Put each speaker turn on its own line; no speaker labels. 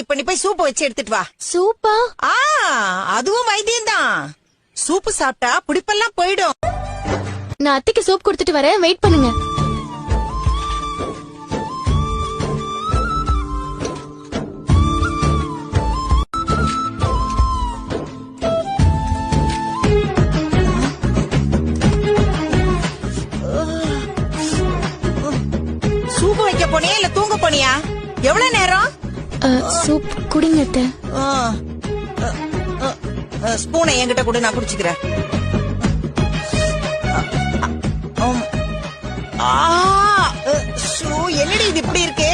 இப்ப நீ போய் சூப்பு வச்சு எடுத்துட்டு வா.
சூப்பா?
அதுவும் வைத்தியம் தான். சூப்பு சாப்பிட்டா புடிப்பெல்லாம் போயிடும்.
நான் அத்தைக்கு சூப் கொடுத்துட்டு வரேன், வெயிட் பண்ணுங்க.
சூப்பு வைக்க போனியா இல்ல தூங்க போனியா? எவ்வளவு நேரம்?
சூப் குடிங்க அத்தை.
ஸ்பூனை என்கிட்ட கூட நான் குடிச்சுக்கிறேன். என்னடி இது இப்படி இருக்கு?